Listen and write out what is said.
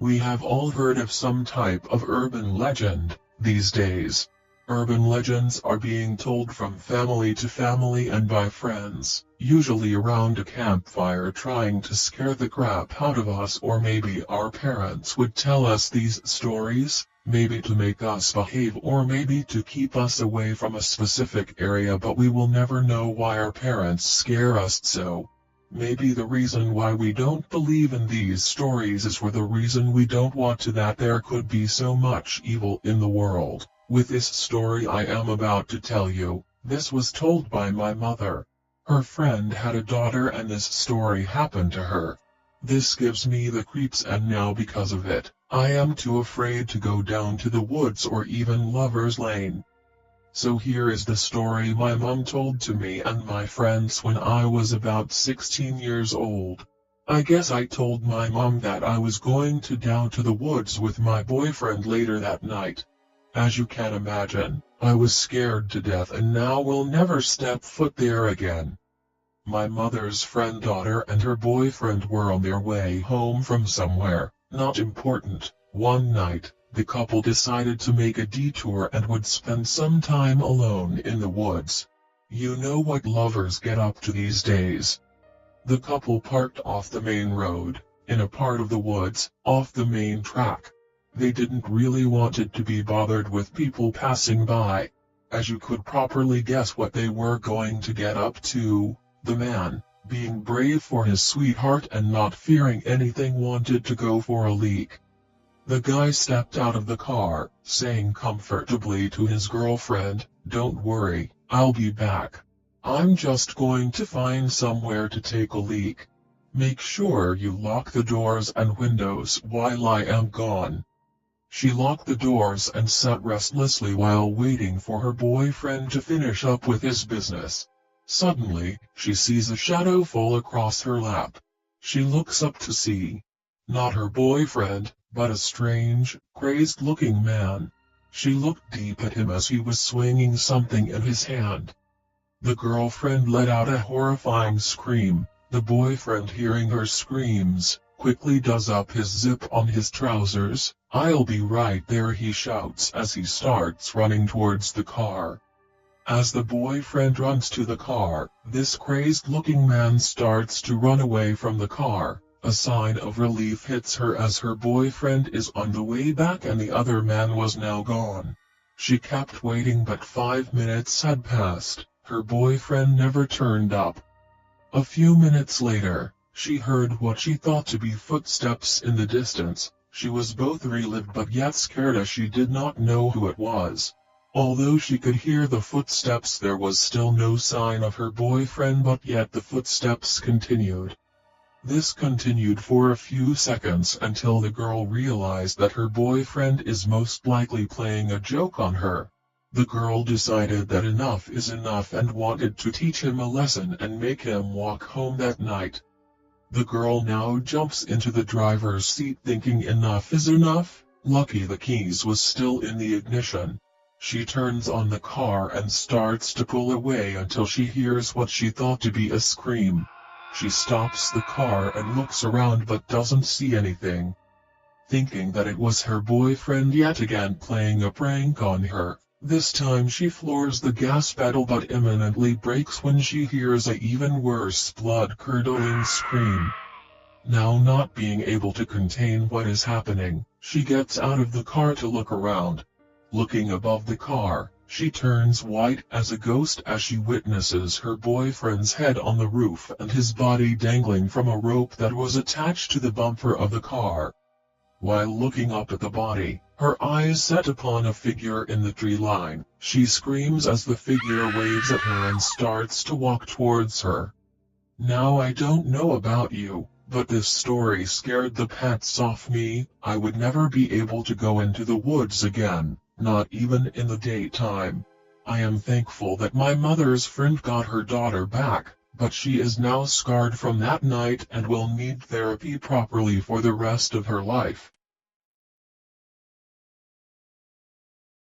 We have all heard of some type of urban legend these days. Urban legends are being told from family to family and by friends, usually around a campfire trying to scare the crap out of us, or maybe our parents would tell us these stories, maybe to make us behave or maybe to keep us away from a specific area, but we will never know why our parents scare us so. Maybe the reason why we don't believe in these stories is for the reason we don't want to, that there could be so much evil in the world. With this story I am about to tell you, this was told by my mother. Her friend had a daughter and this story happened to her. This gives me the creeps, and now because of it, I am too afraid to go down to the woods or even Lover's Lane. So here is the story my mom told to me and my friends when I was about 16 years old. I guess I told my mom that I was going down to the woods with my boyfriend later that night. As you can imagine, I was scared to death and now will never step foot there again. My mother's friend daughter and her boyfriend were on their way home from somewhere, not important. One night, the couple decided to make a detour and would spend some time alone in the woods. You know what lovers get up to these days. The couple parked off the main road, in a part of the woods, off the main track. They didn't really want it to be bothered with people passing by. As you could properly guess what they were going to get up to, the man, being brave for his sweetheart and not fearing anything, wanted to go for a leak. The guy stepped out of the car, saying comfortably to his girlfriend, "Don't worry, I'll be back. I'm just going to find somewhere to take a leak. Make sure you lock the doors and windows while I am gone." She locked the doors and sat restlessly while waiting for her boyfriend to finish up with his business. Suddenly, she sees a shadow fall across her lap. She looks up to see, not her boyfriend, but a strange, crazed-looking man. She looked deep at him as he was swinging something in his hand. The girlfriend let out a horrifying scream. The boyfriend, hearing her screams, quickly does up his zip on his trousers. "I'll be right there," he shouts as he starts running towards the car. As the boyfriend runs to the car, this crazed-looking man starts to run away from the car. A sign of relief hits her as her boyfriend is on the way back and the other man was now gone. She kept waiting, but 5 minutes had passed. Her boyfriend never turned up. A few minutes later, she heard what she thought to be footsteps in the distance. She was both relieved but yet scared as she did not know who it was. Although she could hear the footsteps, there was still no sign of her boyfriend, but yet the footsteps continued. This continued for a few seconds until the girl realized that her boyfriend is most likely playing a joke on her. The girl decided that enough is enough and wanted to teach him a lesson and make him walk home that night. The girl now jumps into the driver's seat thinking enough is enough. Lucky the keys was still in the ignition. She turns on the car and starts to pull away until she hears what she thought to be a scream. She stops the car and looks around but doesn't see anything. Thinking that it was her boyfriend yet again playing a prank on her, this time she floors the gas pedal but imminently brakes when she hears a even worse blood-curdling scream. Now, not being able to contain what is happening, she gets out of the car to look around. Looking above the car, she turns white as a ghost as she witnesses her boyfriend's head on the roof and his body dangling from a rope that was attached to the bumper of the car. While looking up at the body, her eyes set upon a figure in the tree line. She screams as the figure waves at her and starts to walk towards her. Now, I don't know about you, but this story scared the pants off me. I would never be able to go into the woods again. Not even in the daytime. I am thankful that my mother's friend got her daughter back, but she is now scarred from that night and will need therapy properly for the rest of her life.